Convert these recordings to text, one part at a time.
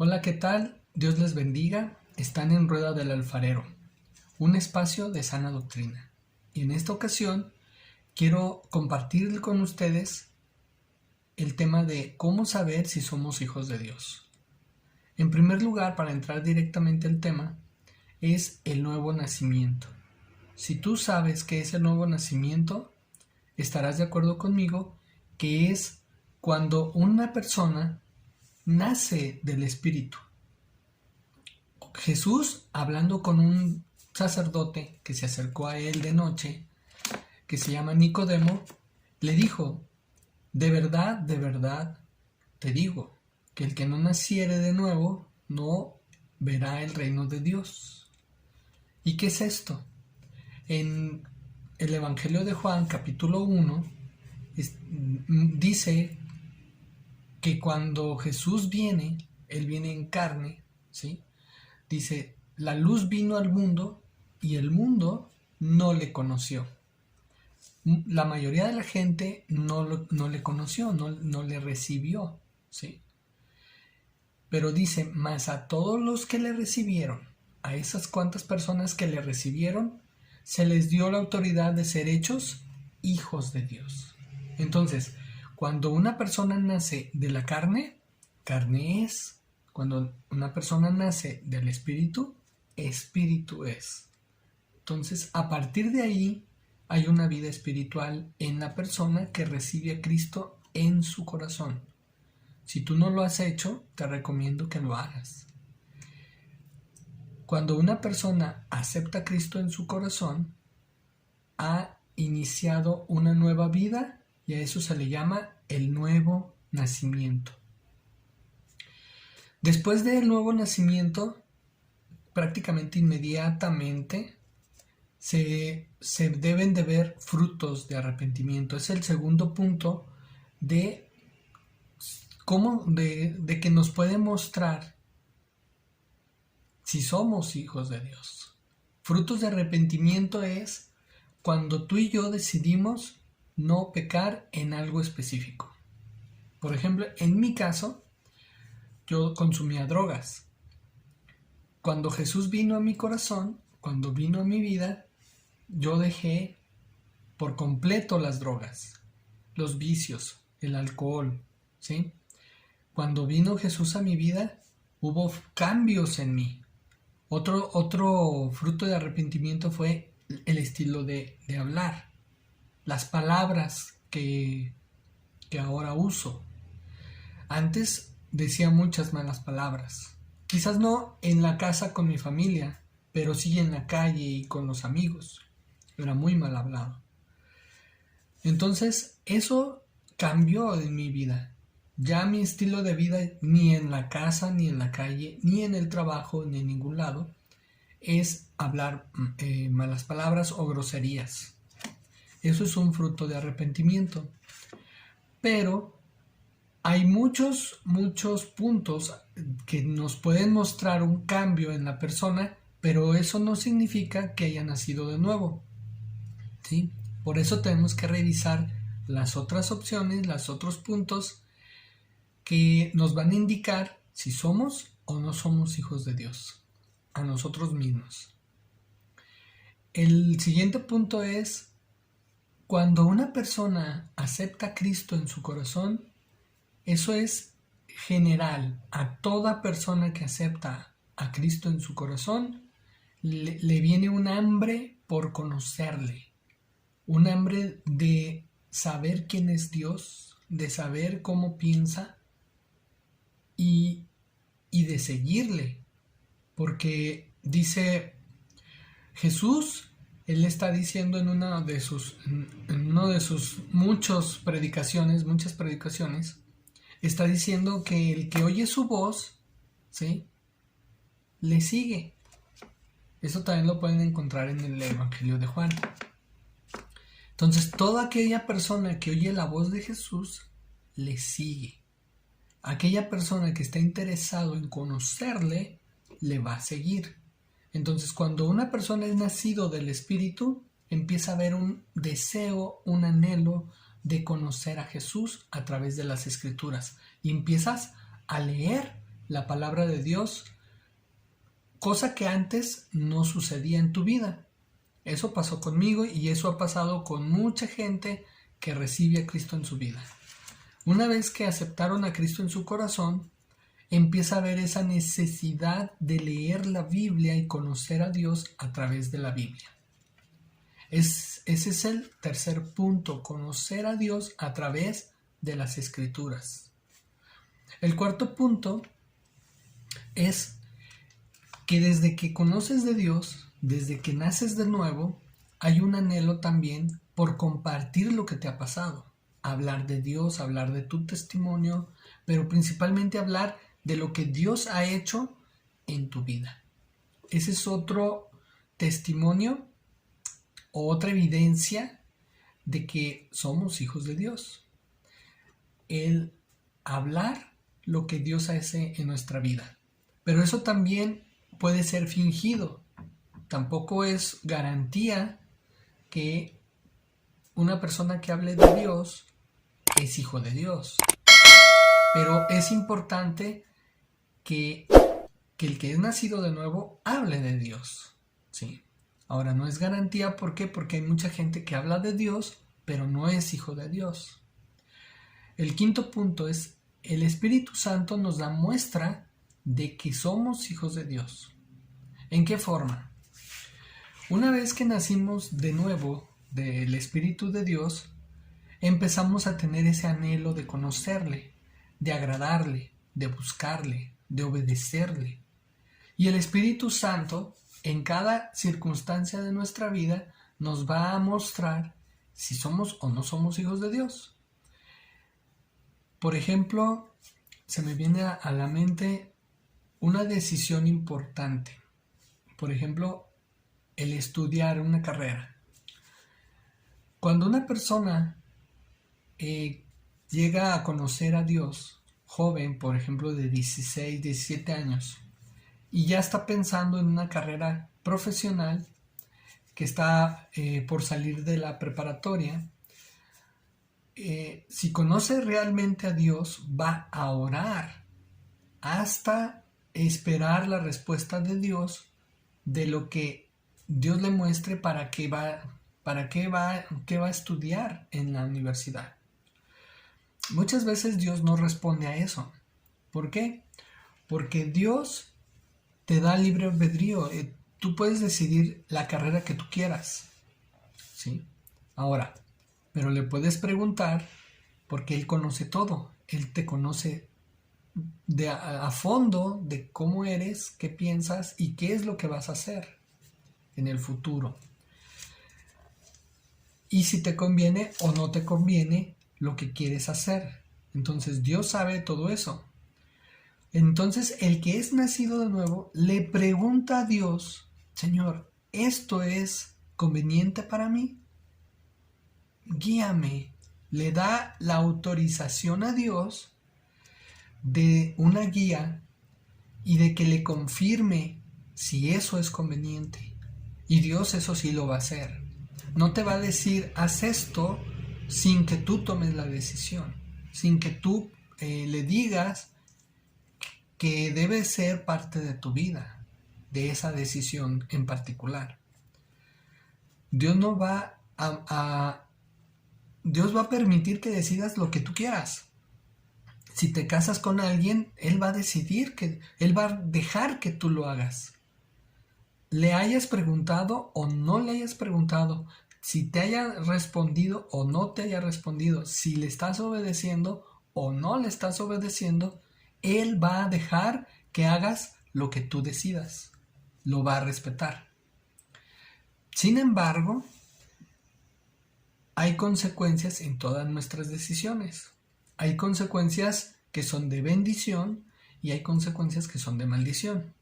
Hola, ¿qué tal? Dios les bendiga. Están en Rueda del Alfarero, un espacio de sana doctrina. Y en esta ocasión quiero compartir con ustedes el tema de cómo saber si somos hijos de Dios. En primer lugar, para entrar directamente al tema, es el nuevo nacimiento. Si tú sabes qué es el nuevo nacimiento, estarás de acuerdo conmigo que es cuando una persona nace del Espíritu. Jesús, hablando con un sacerdote que se acercó a él de noche, que se llama Nicodemo, le dijo: de verdad, te digo, que el que no naciere de nuevo no verá el reino de Dios. ¿Y qué es esto? En el Evangelio de Juan, capítulo 1, dice que cuando Jesús viene, Él viene en carne, ¿sí? Dice, la luz vino al mundo y el mundo no le conoció. La mayoría de la gente no le conoció, no le recibió, ¿sí? Pero dice, mas a todos los que le recibieron, a esas cuantas personas que le recibieron, se les dio la autoridad de ser hechos hijos de Dios. Entonces, cuando una persona nace de la carne, carne es. Cuando una persona nace del Espíritu, Espíritu es. Entonces, a partir de ahí, hay una vida espiritual en la persona que recibe a Cristo en su corazón. Si tú no lo has hecho, te recomiendo que lo hagas. Cuando una persona acepta a Cristo en su corazón, ha iniciado una nueva vida y a eso se le llama el nuevo nacimiento. Después del nuevo nacimiento, prácticamente inmediatamente, se deben de ver frutos de arrepentimiento. Es el segundo punto de que nos puede mostrar si somos hijos de Dios. Frutos de arrepentimiento es cuando tú y yo decidimos no pecar en algo específico. Por ejemplo, en mi caso, yo consumía drogas. Cuando Jesús vino a mi corazón, cuando vino a mi vida, yo dejé por completo las drogas, los vicios, el alcohol, ¿sí? Cuando vino Jesús a mi vida, hubo cambios en mí. Otro fruto de arrepentimiento fue el estilo de hablar, las palabras que ahora uso. Antes decía muchas malas palabras. Quizás no en la casa con mi familia, pero sí en la calle y con los amigos. Era muy mal hablado. Entonces, eso cambió en mi vida. Ya mi estilo de vida, ni en la casa, ni en la calle, ni en el trabajo, ni en ningún lado, es hablar malas palabras o groserías. Eso es un fruto de arrepentimiento. Pero hay muchos puntos que nos pueden mostrar un cambio en la persona, pero eso no significa que haya nacido de nuevo, ¿sí? Por eso tenemos que revisar las otras opciones, los otros puntos que nos van a indicar si somos o no somos hijos de Dios, a nosotros mismos. El siguiente punto es cuando una persona acepta a Cristo en su corazón. Eso es general. A toda persona que acepta a Cristo en su corazón, le viene un hambre por conocerle. Un hambre de saber quién es Dios, de saber cómo piensa y de seguirle. Porque dice Jesús, Él está diciendo en uno de sus muchas predicaciones, está diciendo que el que oye su voz, ¿sí?, le sigue. Eso también lo pueden encontrar en el Evangelio de Juan. Entonces, toda aquella persona que oye la voz de Jesús, le sigue. Aquella persona que está interesado en conocerle, le va a seguir. Entonces, cuando una persona es nacido del Espíritu, empieza a haber un deseo, un anhelo de conocer a Jesús a través de las Escrituras. Y empiezas a leer la palabra de Dios, cosa que antes no sucedía en tu vida. Eso pasó conmigo y eso ha pasado con mucha gente que recibe a Cristo en su vida. Una vez que aceptaron a Cristo en su corazón, empieza a haber esa necesidad de leer la Biblia y conocer a Dios a través de la Biblia. Ese es el tercer punto, conocer a Dios a través de las Escrituras. El cuarto punto es que desde que conoces de Dios, desde que naces de nuevo, hay un anhelo también por compartir lo que te ha pasado. Hablar de Dios, hablar de tu testimonio, pero principalmente hablar de lo que Dios ha hecho en tu vida. Ese es otro testimonio o otra evidencia de que somos hijos de Dios. El hablar lo que Dios hace en nuestra vida. Pero eso también puede ser fingido. Tampoco es garantía que una persona que hable de Dios es hijo de Dios. Pero es importante que el que es nacido de nuevo hable de Dios. ¿Sí? Ahora, no es garantía, ¿por qué? Porque hay mucha gente que habla de Dios, pero no es hijo de Dios. El quinto punto es, el Espíritu Santo nos da muestra de que somos hijos de Dios. ¿En qué forma? Una vez que nacimos de nuevo del Espíritu de Dios, empezamos a tener ese anhelo de conocerle, de agradarle, de buscarle, de obedecerle. Y el Espíritu Santo, en cada circunstancia de nuestra vida, nos va a mostrar si somos o no somos hijos de Dios. Por ejemplo, se me viene a la mente una decisión importante. Por ejemplo, el estudiar una carrera. Cuando una persona llega a conocer a Dios, joven, por ejemplo, de 16, 17 años, y ya está pensando en una carrera profesional, que está por salir de la preparatoria, si conoce realmente a Dios, va a orar hasta esperar la respuesta de Dios de lo que Dios le muestre qué va a estudiar en la universidad. Muchas veces Dios no responde a eso. ¿Por qué? Porque Dios te da libre albedrío. Tú puedes decidir la carrera que tú quieras. ¿Sí? Ahora, pero le puedes preguntar porque Él conoce todo. Él te conoce a fondo de cómo eres, qué piensas y qué es lo que vas a hacer en el futuro. Y si te conviene o no te conviene lo que quieres hacer. Entonces Dios sabe todo eso. Entonces el que es nacido de nuevo le pregunta a Dios, Señor, ¿esto es conveniente para mí? Guíame. Le da la autorización a Dios de una guía y de que le confirme si eso es conveniente. Y Dios eso sí lo va a hacer. No te va a decir, haz esto sin que tú tomes la decisión, sin que tú le digas que debe ser parte de tu vida, de esa decisión en particular. Dios no va Dios va a permitir que decidas lo que tú quieras. Si te casas con alguien, Él va a decidir Él va a dejar que tú lo hagas. Le hayas preguntado o no le hayas preguntado, si te haya respondido o no te haya respondido, si le estás obedeciendo o no le estás obedeciendo, Él va a dejar que hagas lo que tú decidas. Lo va a respetar. Sin embargo, hay consecuencias en todas nuestras decisiones. Hay consecuencias que son de bendición y hay consecuencias que son de maldición.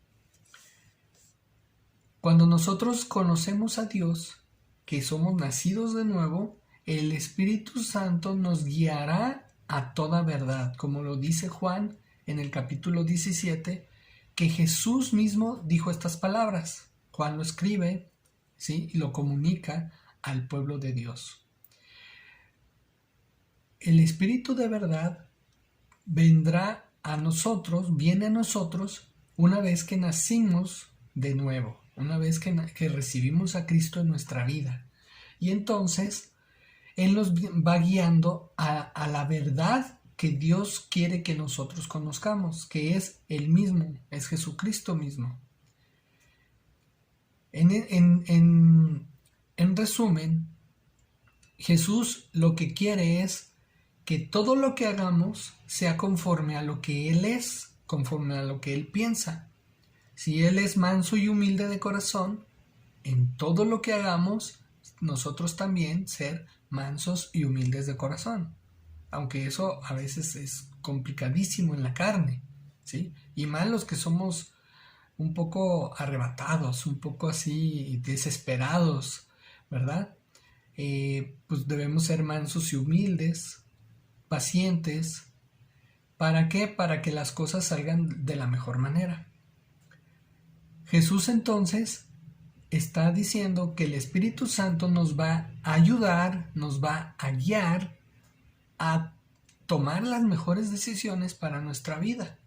Cuando nosotros conocemos a Dios, que somos nacidos de nuevo, el Espíritu Santo nos guiará a toda verdad, como lo dice Juan en el capítulo 17, que Jesús mismo dijo estas palabras. Juan lo escribe, ¿sí? Y lo comunica al pueblo de Dios. El Espíritu de verdad vendrá a nosotros, viene a nosotros una vez que nacimos de nuevo, una vez que recibimos a Cristo en nuestra vida. Y entonces Él nos va guiando a la verdad que Dios quiere que nosotros conozcamos, que es Él mismo, es Jesucristo mismo. En resumen, Jesús lo que quiere es que todo lo que hagamos sea conforme a lo que Él es, conforme a lo que Él piensa. Si Él es manso y humilde de corazón, en todo lo que hagamos, nosotros también ser mansos y humildes de corazón. Aunque eso a veces es complicadísimo en la carne, ¿sí? Y más los que somos un poco arrebatados, un poco así desesperados, ¿verdad? Pues debemos ser mansos y humildes, pacientes. ¿Para qué? Para que las cosas salgan de la mejor manera. Jesús entonces está diciendo que el Espíritu Santo nos va a ayudar, nos va a guiar a tomar las mejores decisiones para nuestra vida.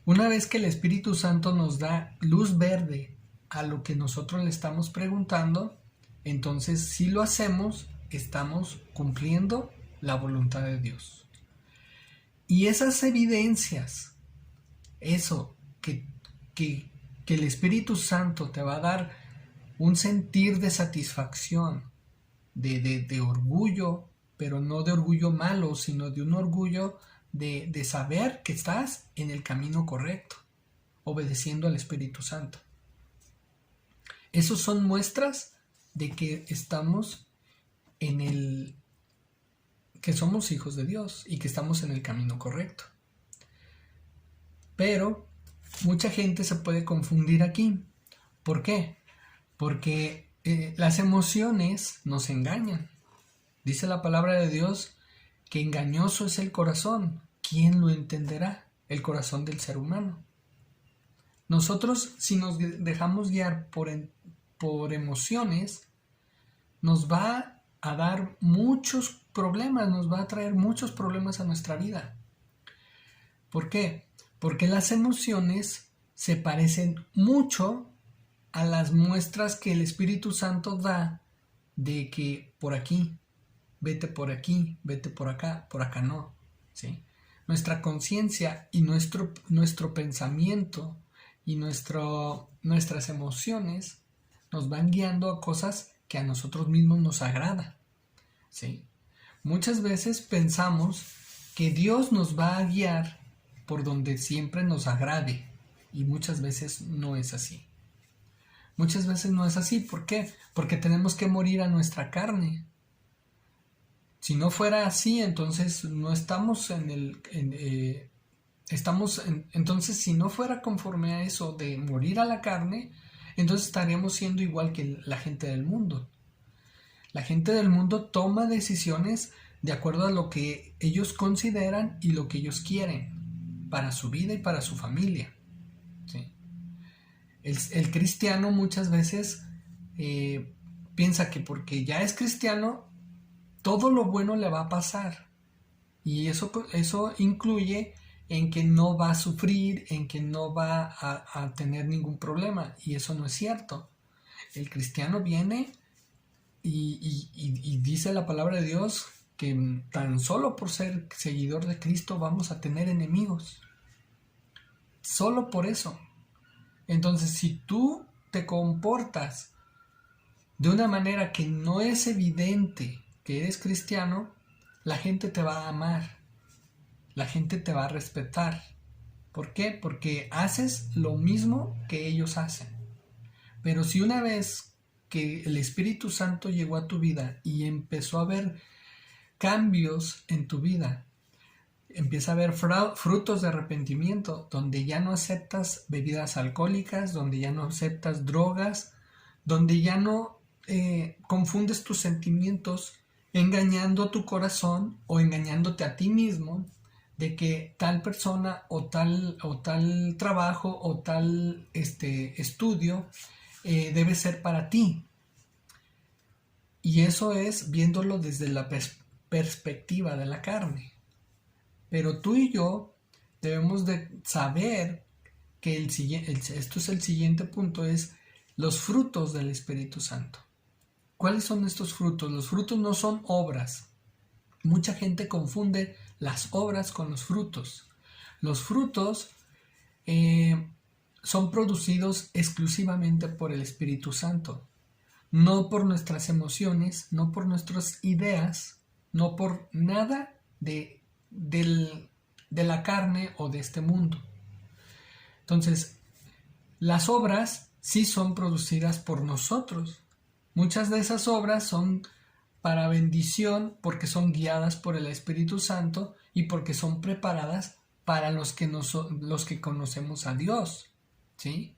Una vez que el Espíritu Santo nos da luz verde a lo que nosotros le estamos preguntando, entonces si lo hacemos, estamos cumpliendo la voluntad de Dios. Y esas evidencias, eso que el Espíritu Santo te va a dar un sentir de satisfacción, de orgullo, pero no de orgullo malo, sino de un orgullo de saber que estás en el camino correcto, obedeciendo al Espíritu Santo. Esos son muestras de que estamos que somos hijos de Dios y que estamos en el camino correcto. Pero mucha gente se puede confundir aquí. ¿Por qué? Porque las emociones nos engañan. Dice la palabra de Dios que engañoso es el corazón. ¿Quién lo entenderá? El corazón del ser humano. Nosotros, si nos dejamos guiar por emociones, nos va a dar muchos problemas, nos va a traer muchos problemas a nuestra vida. ¿Por qué? Porque las emociones se parecen mucho a las muestras que el Espíritu Santo da de que por aquí, vete por acá no, ¿sí? Nuestra conciencia y nuestro pensamiento y nuestras emociones nos van guiando a cosas que a nosotros mismos nos agrada, ¿sí? Muchas veces pensamos que Dios nos va a guiar por donde siempre nos agrade y muchas veces no es así. Muchas veces no es así. ¿Por qué? Porque tenemos que morir a nuestra carne. Si no fuera así, entonces no estamos entonces si no fuera conforme a eso de morir a la carne, entonces estaríamos siendo igual que la gente del mundo. La gente del mundo toma decisiones de acuerdo a lo que ellos consideran y lo que ellos quieren para su vida y para su familia, ¿sí? El cristiano muchas veces piensa que porque ya es cristiano, todo lo bueno le va a pasar. Y eso incluye en que no va a sufrir, en que no va a tener ningún problema. Y eso no es cierto. El cristiano viene y dice la palabra de Dios que tan solo por ser seguidor de Cristo vamos a tener enemigos. Solo por eso. Entonces, si tú te comportas de una manera que no es evidente que eres cristiano, la gente te va a amar, la gente te va a respetar. ¿Por qué? Porque haces lo mismo que ellos hacen. Pero si una vez que el Espíritu Santo llegó a tu vida y empezó a haber cambios en tu vida, empieza a haber frutos de arrepentimiento, donde ya no aceptas bebidas alcohólicas, donde ya no aceptas drogas, donde ya no confundes tus sentimientos engañando tu corazón o engañándote a ti mismo de que tal persona o tal trabajo o tal estudio debe ser para ti. Y eso es viéndolo desde la perspectiva de la carne. Pero tú y yo debemos de saber que esto es el siguiente punto, es los frutos del Espíritu Santo. ¿Cuáles son estos frutos? Los frutos no son obras. Mucha gente confunde las obras con los frutos. Los frutos son producidos exclusivamente por el Espíritu Santo, no por nuestras emociones, no por nuestras ideas, no por nada de la carne o de este mundo. Entonces, las obras sí son producidas por nosotros. Muchas de esas obras son para bendición porque son guiadas por el Espíritu Santo y porque son preparadas para los que conocemos a Dios, ¿sí?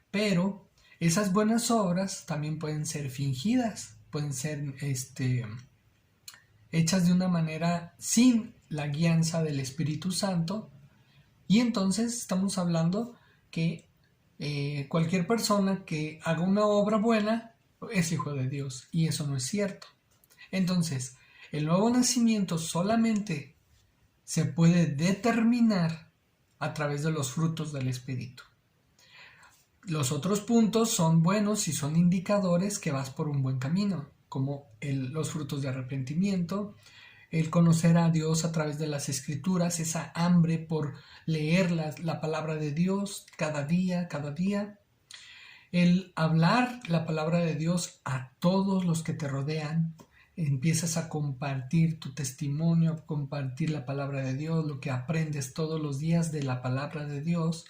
Pero esas buenas obras también pueden ser fingidas, pueden ser hechas de una manera sin la guianza del Espíritu Santo, y entonces estamos hablando que cualquier persona que haga una obra buena es hijo de Dios, y eso no es cierto. Entonces, el nuevo nacimiento solamente se puede determinar a través de los frutos del Espíritu. Los otros puntos son buenos y son indicadores que vas por un buen camino, como los frutos de arrepentimiento, el conocer a Dios a través de las Escrituras, esa hambre por leer la palabra de Dios cada día, el hablar la palabra de Dios a todos los que te rodean. Empiezas a compartir tu testimonio, a compartir la palabra de Dios, lo que aprendes todos los días de la palabra de Dios,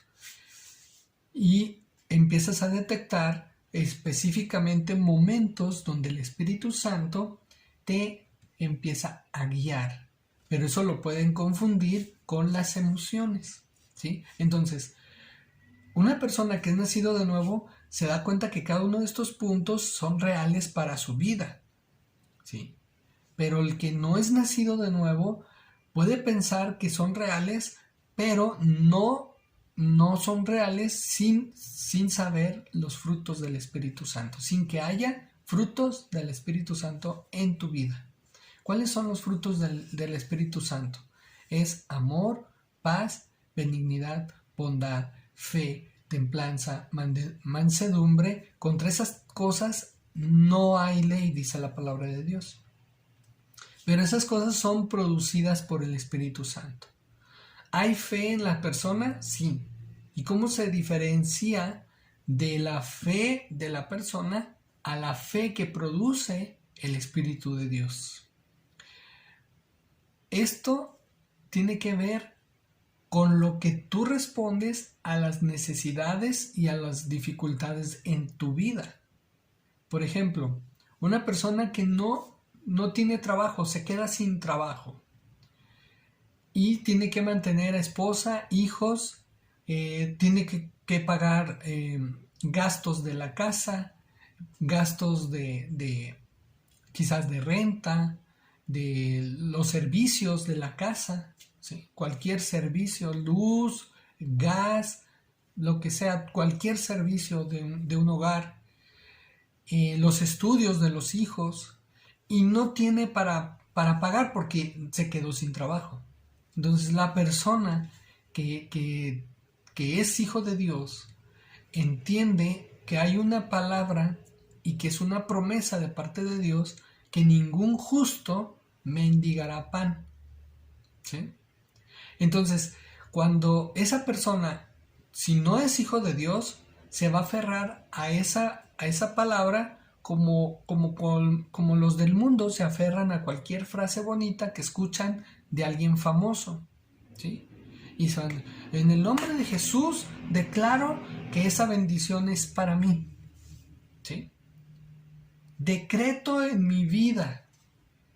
y empiezas a detectar específicamente momentos donde el Espíritu Santo te empieza a guiar, pero eso lo pueden confundir con las emociones, ¿sí? Entonces, una persona que es nacido de nuevo se da cuenta que cada uno de estos puntos son reales para su vida, ¿sí? Pero el que no es nacido de nuevo puede pensar que son reales, pero no son reales sin saber los frutos del Espíritu Santo, sin que haya frutos del Espíritu Santo en tu vida. ¿Cuáles son los frutos del Espíritu Santo? Es amor, paz, benignidad, bondad, fe, templanza, mansedumbre. Contra esas cosas no hay ley, dice la palabra de Dios. Pero esas cosas son producidas por el Espíritu Santo. ¿Hay fe en la persona? Sí. ¿Y cómo se diferencia de la fe de la persona a la fe que produce el Espíritu de Dios? Esto tiene que ver con lo que tú respondes a las necesidades y a las dificultades en tu vida. Por ejemplo, una persona que no tiene trabajo, se queda sin trabajo y tiene que mantener a esposa, hijos, tiene que pagar gastos de la casa, gastos de quizás de renta, de los servicios de la casa, ¿sí? Cualquier servicio, luz, gas, lo que sea, cualquier servicio de un hogar, los estudios de los hijos, y no tiene para pagar porque se quedó sin trabajo. Entonces la persona que es hijo de Dios entiende que hay una palabra y que es una promesa de parte de Dios que ningún justo mendigará pan, ¿sí? Entonces, cuando esa persona, si no es hijo de Dios, se va a aferrar a esa palabra como los del mundo se aferran a cualquier frase bonita que escuchan de alguien famoso, ¿sí? Y son, en el nombre de Jesús declaro que esa bendición es para mí, ¿sí? Decreto en mi vida.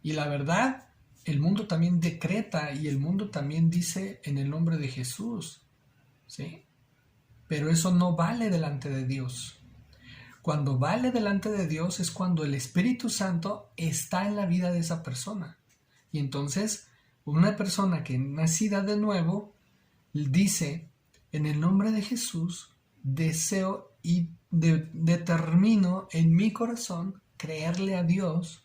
Y la verdad, el mundo también decreta y el mundo también dice en el nombre de Jesús, ¿sí? Pero eso no vale delante de Dios. Cuando vale delante de Dios es cuando el Espíritu Santo está en la vida de esa persona. Y entonces, una persona que nacida de nuevo dice, en el nombre de Jesús, deseo y determino en mi corazón creerle a Dios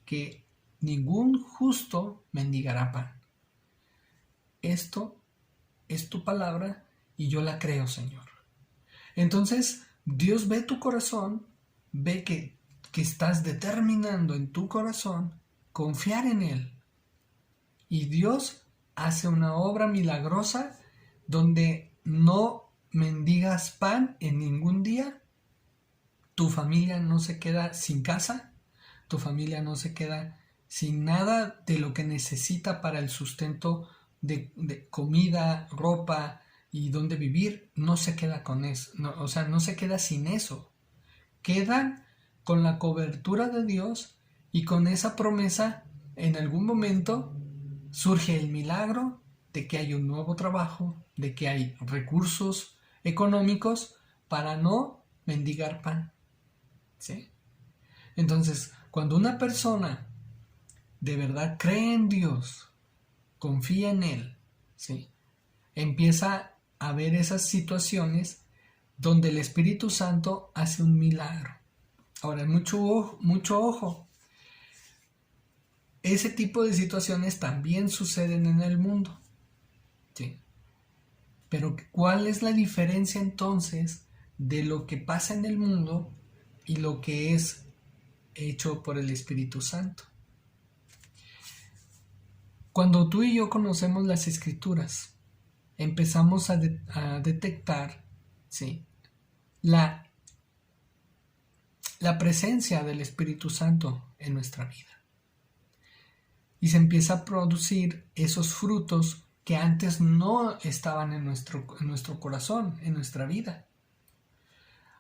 que ningún justo mendigará pan. Esto es tu palabra y yo la creo, Señor. Entonces, Dios ve tu corazón, ve que estás determinando en tu corazón confiar en Él. Y Dios hace una obra milagrosa donde no mendigas pan en ningún día, tu familia no se queda sin casa, tu familia no se queda sin nada de lo que necesita para el sustento de comida, ropa y donde vivir, no se queda con eso, no, o sea, no se queda sin eso. Quedan con la cobertura de Dios y con esa promesa en algún momento surge el milagro de que hay un nuevo trabajo, de que hay recursos económicos para no mendigar pan. ¿Sí? Entonces, cuando una persona de verdad cree en Dios, confía en Él, ¿sí? Empieza a ver esas situaciones donde el Espíritu Santo hace un milagro. Ahora, mucho ojo. Ese tipo de situaciones también suceden en el mundo. ¿Sí? Pero ¿cuál es la diferencia entonces de lo que pasa en el mundo y lo que es hecho por el Espíritu Santo? Cuando tú y yo conocemos las Escrituras, empezamos a detectar, ¿sí?, la presencia del Espíritu Santo en nuestra vida. Y se empieza a producir esos frutos que antes no estaban en nuestro corazón, en nuestra vida.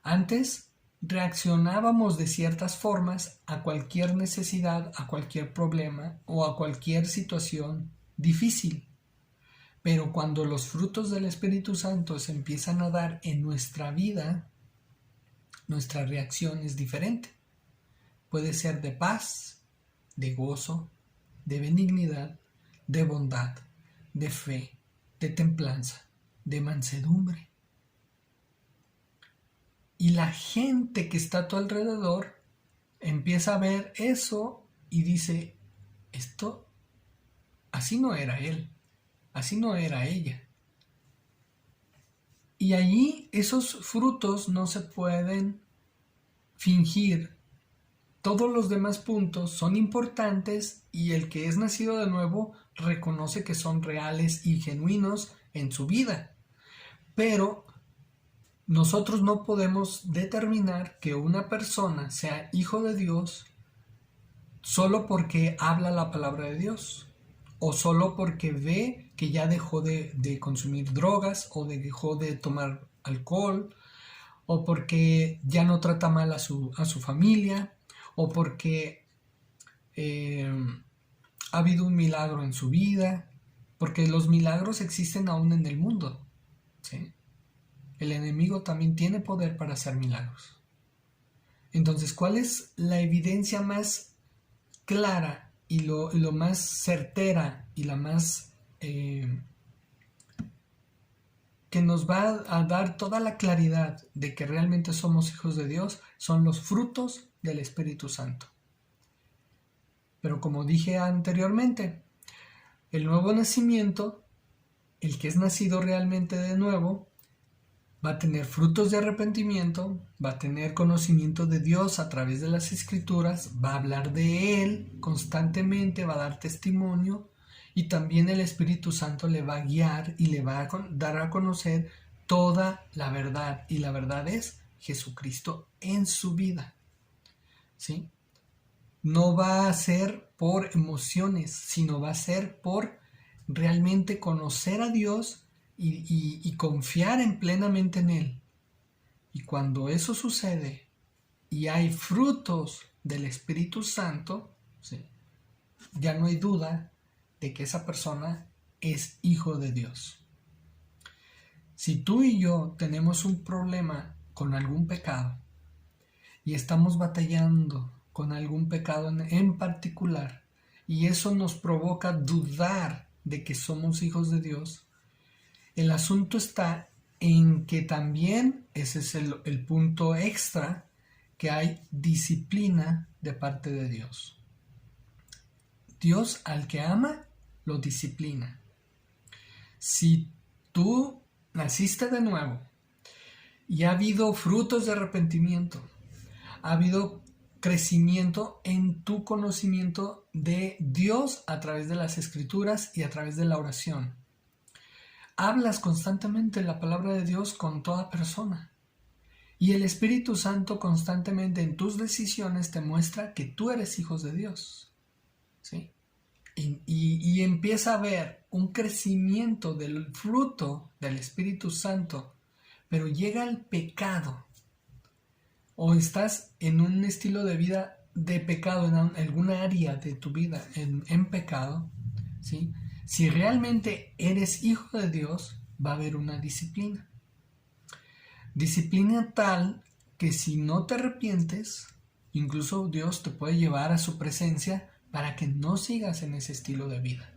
Antes reaccionábamos de ciertas formas a cualquier necesidad, a cualquier problema o a cualquier situación difícil. Pero cuando los frutos del Espíritu Santo se empiezan a dar en nuestra vida, nuestra reacción es diferente. Puede ser de paz, de gozo, de benignidad, de bondad, de fe, de templanza, de mansedumbre. Y la gente que está a tu alrededor empieza a ver eso y dice, esto, así no era él, así no era ella. Y allí esos frutos no se pueden fingir. Todos los demás puntos son importantes y el que es nacido de nuevo reconoce que son reales y genuinos en su vida. Pero nosotros no podemos determinar que una persona sea hijo de Dios solo porque habla la palabra de Dios o solo porque ve que ya dejó de consumir drogas o dejó de tomar alcohol o porque ya no trata mal a su familia o porque ha habido un milagro en su vida, porque los milagros existen aún en el mundo, ¿sí? El enemigo también tiene poder para hacer milagros. Entonces, ¿cuál es la evidencia más clara y lo más certera y la más que nos va a dar toda la claridad de que realmente somos hijos de Dios? Son los frutos del Espíritu Santo. Pero como dije anteriormente, el nuevo nacimiento, el que es nacido realmente de nuevo, va a tener frutos de arrepentimiento, va a tener conocimiento de Dios a través de las Escrituras, va a hablar de Él constantemente, va a dar testimonio y también el Espíritu Santo le va a guiar y le va a dar a conocer toda la verdad. Y la verdad es Jesucristo en su vida. ¿Sí? No va a ser por emociones, sino va a ser por realmente conocer a Dios y confiar plenamente en Él. Y cuando eso sucede y hay frutos del Espíritu Santo, ¿sí?, ya no hay duda de que esa persona es hijo de Dios. Si tú y yo tenemos un problema con algún pecado y estamos batallando con algún pecado en particular y eso nos provoca dudar de que somos hijos de Dios, el asunto está en que también, ese es el punto extra, que hay disciplina de parte de Dios. Dios al que ama, lo disciplina. Si tú naciste de nuevo y ha habido frutos de arrepentimiento, ha habido crecimiento en tu conocimiento de Dios a través de las Escrituras y a través de la oración. Hablas constantemente la palabra de Dios con toda persona. Y el Espíritu Santo constantemente en tus decisiones te muestra que tú eres hijos de Dios. ¿Sí? Y empieza a haber un crecimiento del fruto del Espíritu Santo, pero llega el pecado. O estás en un estilo de vida de pecado, en alguna área de tu vida en pecado, ¿sí? Si realmente eres hijo de Dios, va a haber una disciplina. Disciplina tal que si no te arrepientes, incluso Dios te puede llevar a su presencia para que no sigas en ese estilo de vida.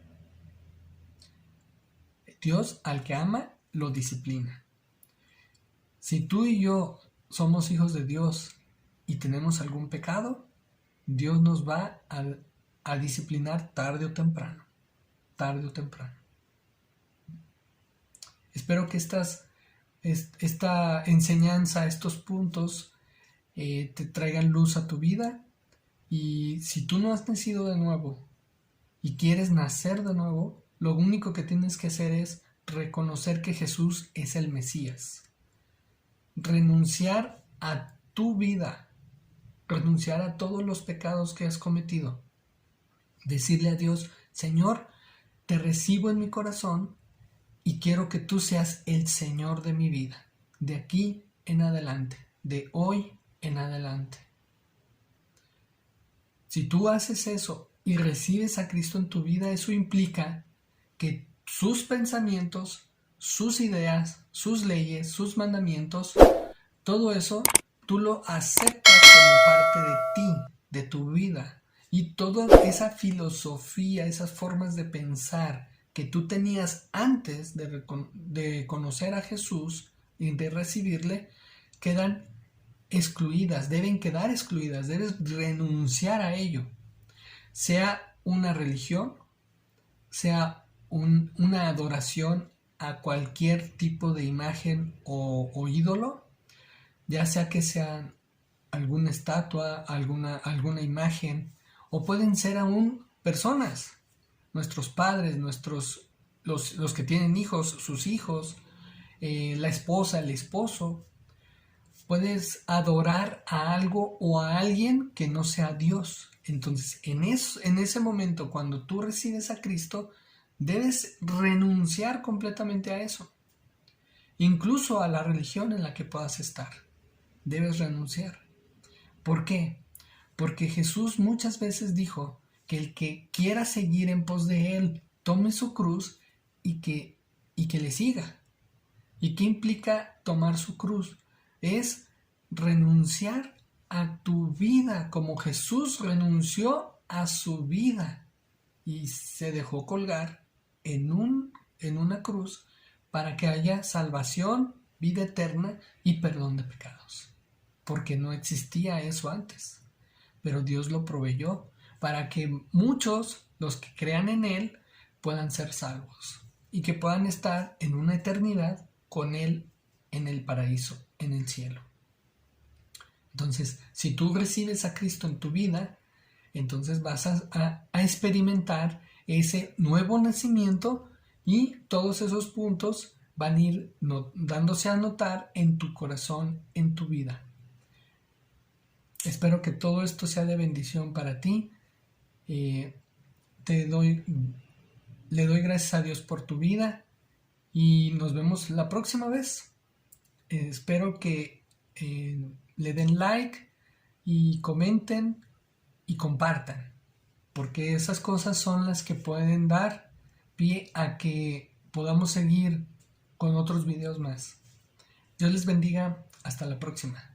Dios al que ama, lo disciplina. Si tú y yo somos hijos de Dios y tenemos algún pecado, Dios nos va a disciplinar tarde o temprano. Tarde o temprano. Espero que esta enseñanza, estos puntos, te traigan luz a tu vida. Y si tú no has nacido de nuevo y quieres nacer de nuevo, lo único que tienes que hacer es reconocer que Jesús es el Mesías. Renunciar a tu vida, renunciar a todos los pecados que has cometido. Decirle a Dios, Señor, te recibo en mi corazón y quiero que tú seas el Señor de mi vida, de aquí en adelante, de hoy en adelante. Si tú haces eso y recibes a Cristo en tu vida, eso implica que sus pensamientos, sus ideas, sus leyes, sus mandamientos, todo eso tú lo aceptas como parte de ti, de tu vida. Y toda esa filosofía, esas formas de pensar que tú tenías antes de conocer a Jesús y de recibirle, quedan excluidas, deben quedar excluidas, debes renunciar a ello. Sea una religión, sea una adoración a cualquier tipo de imagen o ídolo, ya sea que sea alguna estatua, alguna imagen, o pueden ser aún personas, nuestros padres, los que tienen hijos, sus hijos, la esposa, el esposo. Puedes adorar a algo o a alguien que no sea Dios. Entonces, en ese momento, cuando tú recibes a Cristo, debes renunciar completamente a eso. Incluso a la religión en la que puedas estar. Debes renunciar. ¿Por qué? Porque Jesús muchas veces dijo que el que quiera seguir en pos de Él, tome su cruz y que le siga. ¿Y qué implica tomar su cruz? Es renunciar a tu vida, como Jesús renunció a su vida y se dejó colgar en una cruz para que haya salvación, vida eterna y perdón de pecados. Porque no existía eso antes, pero Dios lo proveyó para que muchos, los que crean en Él, puedan ser salvos y que puedan estar en una eternidad con Él en el paraíso, en el cielo. Entonces, si tú recibes a Cristo en tu vida, entonces vas a experimentar ese nuevo nacimiento y todos esos puntos van a ir dándose a notar en tu corazón, en tu vida. Espero que todo esto sea de bendición para ti. Le doy gracias a Dios por tu vida y nos vemos la próxima vez. Espero que le den like y comenten y compartan, porque esas cosas son las que pueden dar pie a que podamos seguir con otros videos más. Dios les bendiga. Hasta la próxima.